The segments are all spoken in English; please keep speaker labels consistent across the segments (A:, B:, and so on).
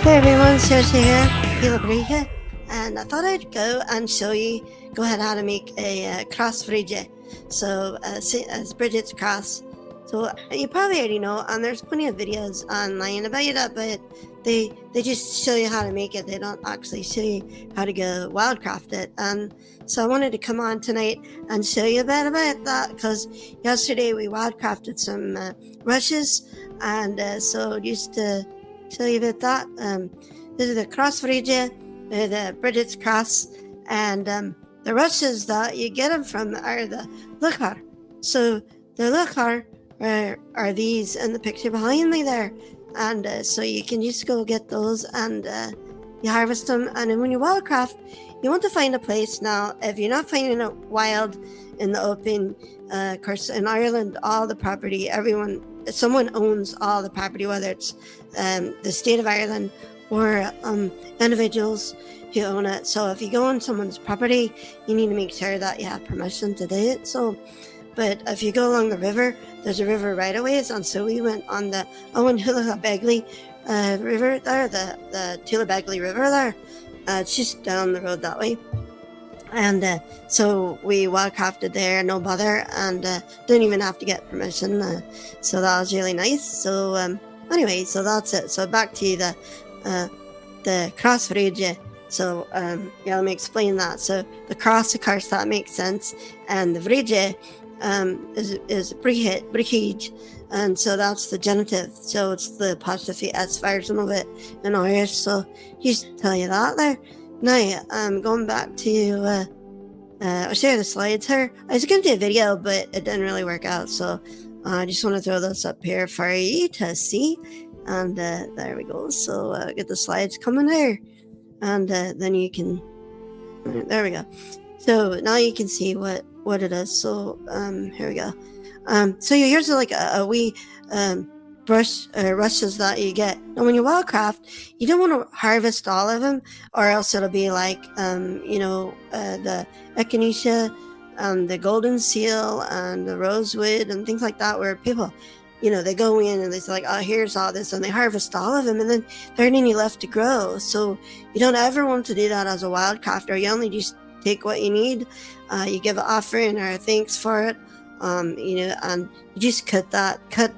A: Hey everyone, Saoirse here, Briget, and I thought I'd go and go ahead how to make a Cros Bhríde. So as Bridget's Cros. So you probably already know, and there's plenty of videos online about it, but they just show you how to make it. They don't actually show you how to go wildcraft it. And so I wanted to come on tonight and show you a bit about that, because yesterday we wildcrafted some rushes, and so just to tell you about that. This is the Cros Bhríde, the Bridget's Cros, and the rushes that you get them from are the Luachra. So the Luachra are these in the picture behind me there, and so you can just go get those and you harvest them. And then when you wildcraft, you want to find a place. Now, if you're not finding it wild in the open, of course in Ireland, all the property, someone owns all the property, whether it's the state of Ireland or individuals who own it. So if you go on someone's property, you need to make sure that you have permission to do it. So, but if you go along the river, there's a river right away, and so we went on the Tuilabegly river there, the Tuilabegly river there. It's just down the road that way. And so we wildcrafted there, no bother, and didn't even have to get permission. So that was really nice. So anyway, so that's it. So back to the Cros Bhríde. So yeah, let me explain that. So the cross, of course, that makes sense, and the Bhríde is Brighid, and so that's the genitive. So it's the apostrophe S version of it in Irish. So just tell you that there. Now, going back to, I'll show you the slides here. I was going to do a video, but it didn't really work out. So I just want to throw this up here for you to see. And there we go. So get the slides coming there. And then you can, there we go. So now you can see what it is. So here we go. So here's like a wee rushes that you get. Now when you wildcraft, you don't want to harvest all of them, or else it'll be like the echinacea and the golden seal and the rosewood and things like that, where people, they go in and they say like, oh, here's all this, and they harvest all of them, and then there ain't any left to grow. So you don't ever want to do that as a wildcrafter. You only just take what you need. You give an offering or a thanks for it. And you just cut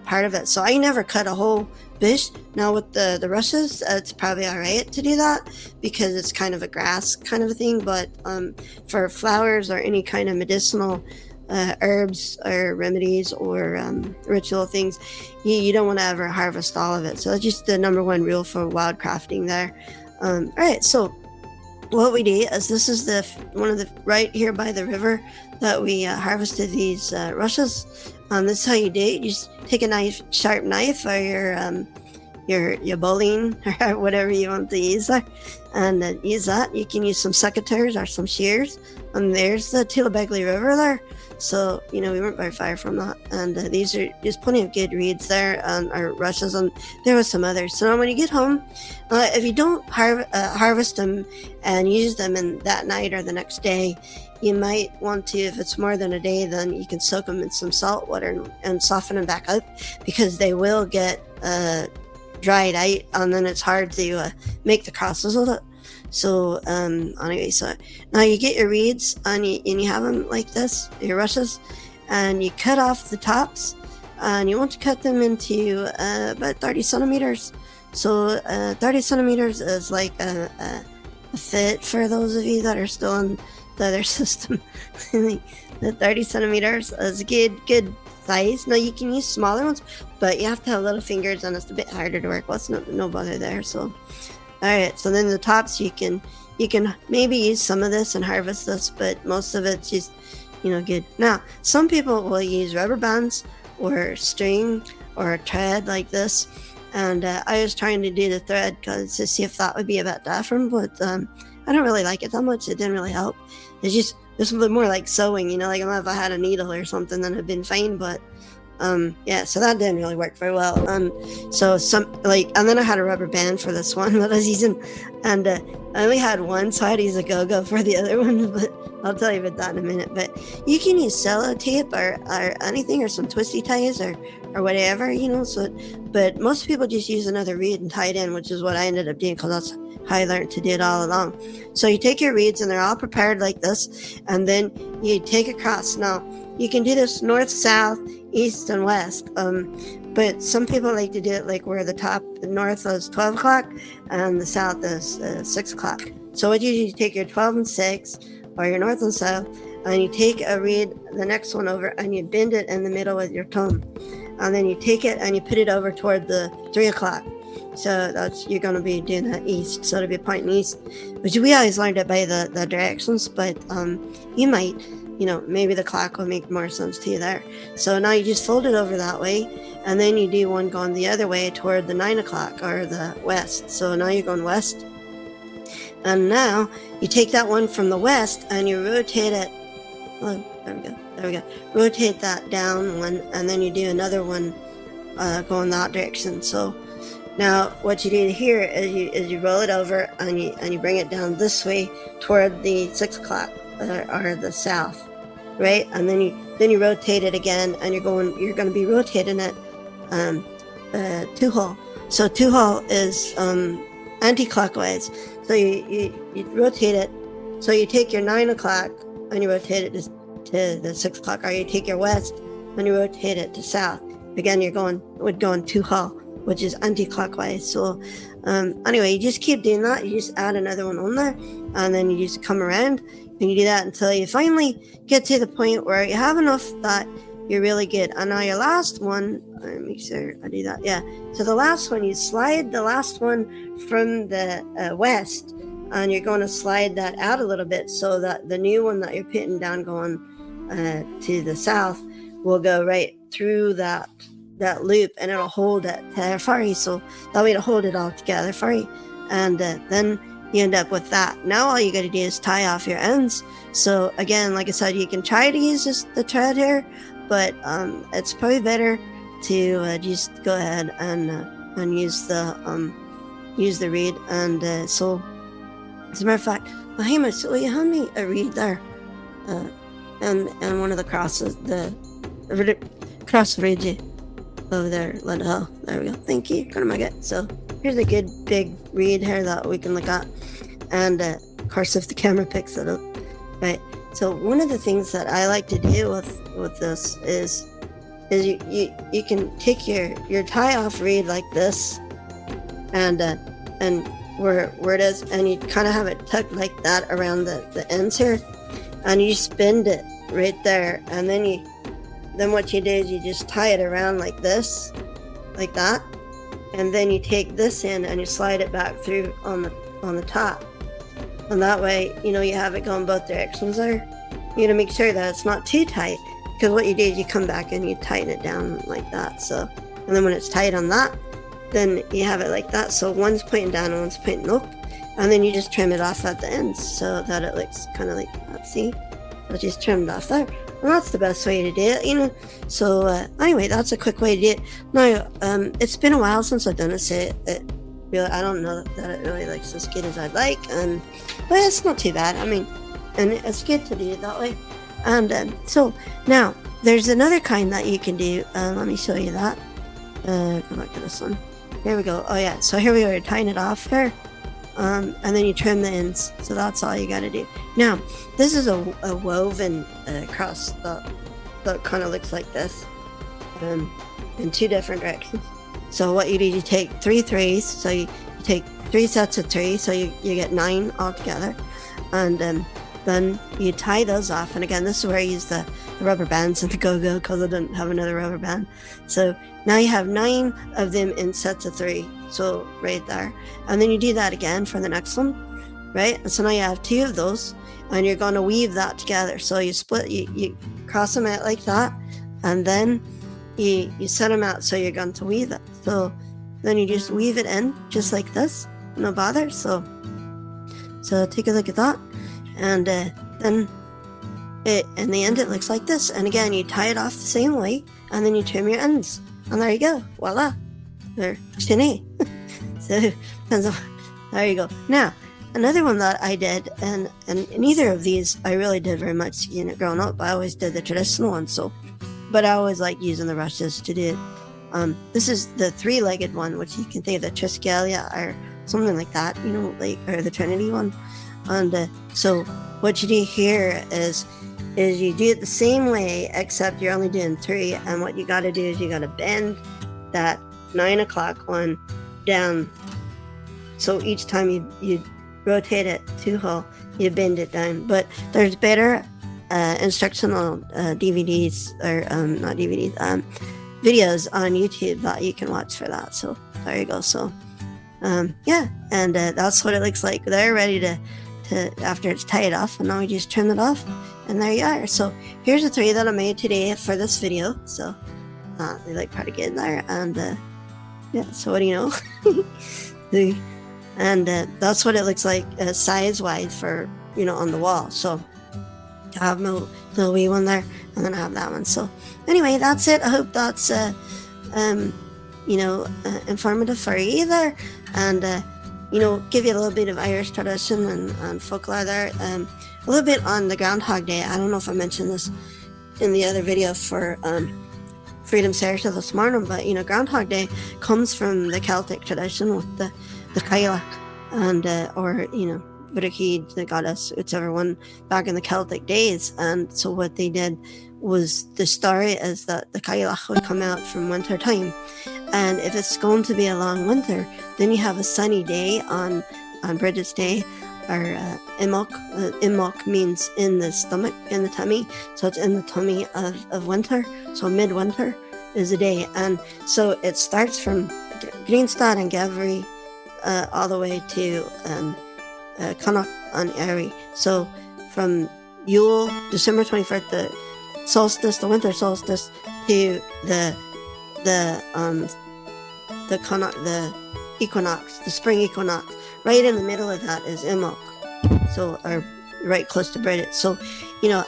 A: part of it. So I never cut a whole bush. Now with the rushes, it's probably all right to do that because it's kind of a grass kind of a thing. But for flowers or any kind of medicinal herbs or remedies or ritual things, you don't want to ever harvest all of it. So that's just the number one rule for wildcrafting there. All right, so what we do is, this is one of the right here by the river that we harvested these rushes. This is how you do it. You just take a sharp knife, or your bowling or whatever you want to use there, and use that. You can use some secateurs or some shears. And there's the Tuilabegly River there. So we weren't very far from that. And these are just plenty of good reeds there, or rushes, and there was some others. So now when you get home, if you don't harvest them and use them in that night or the next day, you might want to, if it's more than a day, then you can soak them in some salt water and soften them back up, because they will get dried out, and then it's hard to make the crosses with it. So anyway, so now you get your reeds and you have them like this, your rushes, and you cut off the tops, and you want to cut them into about 30 centimeters. So 30 centimeters is like a fit for those of you that are still in the other system. The 30 centimeters is a good size. Now you can use smaller ones, but you have to have little fingers, and it's a bit harder to work with. No bother there. So all right, so then the tops, you can maybe use some of this and harvest this, but most of it's just good. Now some people will use rubber bands or string or a thread like this, and I was trying to do the thread to see if that would be a bit different, but I don't really like it that much. It didn't really help. It's more like sewing, like if I had a needle or something, then it'd been fine, but yeah, so that didn't really work very well. So and then I had a rubber band for this one that I was using, and I only had one, so I had to use a go-go for the other one, but I'll tell you about that in a minute. But you can use sellotape or anything, or some twisty ties or or whatever, so, but most people just use another reed and tie it in, which is what I ended up doing, because that's how I learned to do it all along. So you take your reeds, and they're all prepared like this, and then you take a cross. Now, you can do this north, south, east, and west, but some people like to do it like where the north is 12 o'clock, and the south is 6 o'clock. So what you do, you take your 12 and 6, or your north and south, and you take a reed, the next one over, and you bend it in the middle with your thumb. And then you take it and you put it over toward the 3 o'clock. So you're going to be doing that east. So it'll be pointing east. Which we always learned it by the directions, but you might, maybe the clock will make more sense to you there. So now you just fold it over that way, and then you do one going the other way toward the 9 o'clock, or the west. So now you're going west. And now you take that one from the west and you rotate it. Oh, there we go. Rotate that down one, and then you do another one going that direction. So now what you do here is you roll it over, and you bring it down this way toward the 6 o'clock or the south, right? And then you rotate it again, and you're going to be rotating it 2-hole. So 2-hole is anti-clockwise. So you rotate it. So you take your 9 o'clock and you rotate it to the 6 o'clock, or you take your west and you rotate it to south. Again, you're going 2-hole, which is anti-clockwise. So anyway, you just keep doing that. You just add another one on there, and then you just come around and you do that until you finally get to the point where you have enough that you're really good. And now your last one, make sure I do that. Yeah. So the last one, you slide the last one from the west, and you're going to slide that out a little bit so that the new one that you're putting down going to the south will go right through that loop, and it'll hold it for you. So that way it'll hold it all together for you. And then you end up with that. Now all you got to do is tie off your ends. So again, like I said, you can try to use the thread here, but it's probably better to just go ahead and use the reed. And so, as a matter of fact, Hamish, will you hand me a reed there? And one of the crosses, the cross Bridget over there. Oh, there we go. Thank you. Gonna make it. So here's a good big reed here that we can look at, and of course, if the camera picks it up, right? So one of the things that I like to do with this is you can take your tie off reed like this, and where it is, and you kind of have it tucked like that around the ends here, and you spin it right there, and then what you do is you just tie it around like this, like that, and then you take this in and you slide it back through on the top, and that way you have it going both directions there. You make sure that it's not too tight, because what you do is you come back and you tighten it down like that. So, and then when it's tight on that, then you have it like that. So one's pointing down and one's pointing up, and then you just trim it off at the ends so that it looks kind of like that. See, it's just trimmed off there. And that's the best way to do it, So anyway, that's a quick way to do it. Now, it's been a while since I've done it, so I don't know that it really looks as good as I'd like, but it's not too bad. I mean, and it's good to do it that way. And so now there's another kind that you can do. Let me show you that. Go back to this one. Here we go. Oh yeah, so here we are tying it off here, and then you trim the ends. So that's all you got to do. Now this is a woven cross that kind of looks like this, in two different directions. So what you do, you take 3 threes. So you take 3 sets of 3, so you get 9 altogether, and then you tie those off. And again, this is where I use the rubber bands and the go-go, because I didn't have another rubber band. So now you have 9 of them in sets of 3, so right there. And then you do that again for the next one, right? And so now you have 2 of those, and you're going to weave that together. So you split, you cross them out like that, and then you set them out, so you're going to weave it. So then you just weave it in just like this, no bother. So take a look at that, and then in the end it looks like this. And again, you tie it off the same way, and then you trim your ends, and there you go, voila, they're chinny. So there you go. Now another one that I did, and neither of these I really did very much growing up. I always did the traditional one, but I always like using the brushes to do it. this is the three-legged one, which you can think of the Triskalia or something like that, like, or the Trinity one. And so what you do here is you do it the same way, except you're only doing 3. And what you got to do is you got to bend that 9 o'clock one down. So each time you rotate it 2 hole, you bend it down. But there's better instructional DVDs, or not DVDs, videos on YouTube that you can watch for that. So there you go. So yeah, and that's what it looks like. They're ready to after it's tied off, and now we just trim it off, and there you are. So here's the 3 that I made today for this video. So they look pretty good there, and yeah. So what do you know? And that's what it looks like size wise for on the wall. So I have my little wee one there, and then I have that one. So anyway, that's it. I hope that's informative for you there, and give you a little bit of Irish tradition and folklore there. A little bit on the Groundhog Day. I don't know if I mentioned this in the other video for Freedom Saoirse this morning, but Groundhog Day comes from the Celtic tradition with the Cailleach, and or Brighid, the goddess, whichever one, back in the Celtic days. And so what they did was, the story is that the Cailleach would come out from winter time, and if it's going to be a long winter, then you have a sunny day on Bridget's day, or Imbolg. Imbolg means in the stomach, in the tummy, so it's in the tummy of winter. So midwinter is a day, and so it starts from Greenstad and Gavry all the way to Connacht on Erie. So from Yule, December 21st, the solstice, the winter solstice, to the equinox, the spring equinox. Right in the middle of that is Imbolg, so, or right close to Bridget. So,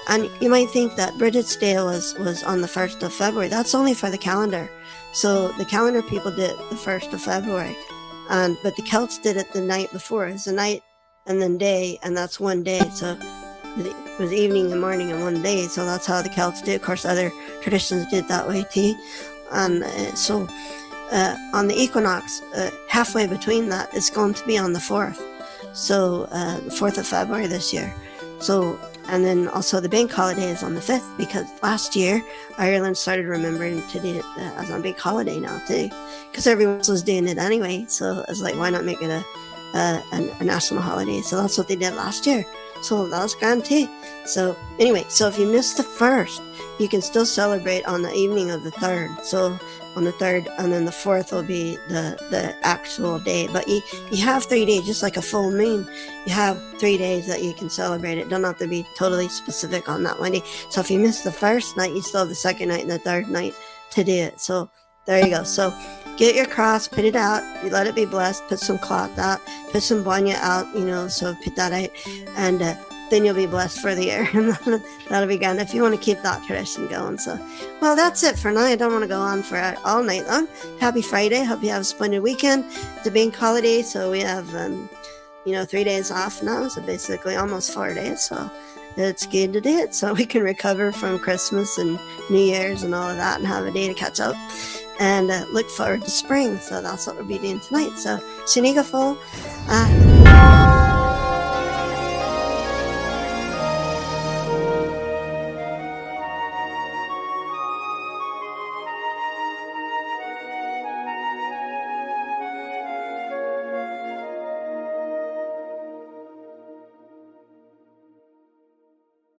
A: and you might think that Bridget's day was on the 1st of February. That's only for the calendar. So the calendar people did it the 1st of February, but the Celts did it the night before. It's a night and then day, and that's one day. So it was evening and morning in one day. So that's how the Celts did. Of course, other traditions did that way too. And so on the equinox, halfway between that, it's going to be on the 4th. So the 4th of February this year. So, and then also the bank holiday is on the 5th, because last year Ireland started remembering to do it as a bank holiday now too, because everyone else was doing it anyway. So it's like, why not make it a national holiday? So that's what they did last year. So that was grand too. So anyway, so if you missed the 1st, you can still celebrate on the evening of the 3rd. So on the 3rd, and then the 4th will be the actual day. But you have 3 days, just like a full moon. You have 3 days that you can celebrate it. Don't have to be totally specific on that one day. So if you miss the 1st night, you still have the 2nd night and the 3rd night to do it. So there you go. So get your cross, put it out, you let it be blessed, put some cloth out, put some banya out, so put that out, and then you'll be blessed for the year, and that'll be good if you want to keep that tradition going. So, well, that's it for now. I don't want to go on for all night long. Happy Friday. Hope you have a splendid weekend. It's a bank holiday, so we have 3 days off now, so basically almost 4 days. So it's good to do it, so we can recover from Christmas and New Year's and all of that, and have a day to catch up and look forward to spring. So that's what we'll be doing tonight. So, Sinead Full.